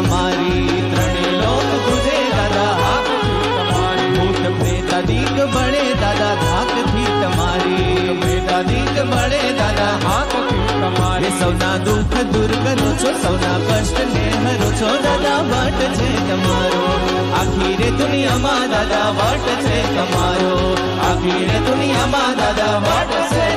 તમારી ત્રણે લોક ગુજે દાદા હાકથી તમારી ભૂત પ્રેતાદિક બળે દાદા ધાકથી તમારી પ્રેતાદિક બળે દાદા હાકથી તમારી સૌના દુઃખ દૂર કરો છો સૌના કષ્ટ ને હરો છો દાદા વટ છે તમારો આખી દુનિયામાં દાદા વટ છે તમારો આખી દુનિયામાં દાદા વટ છે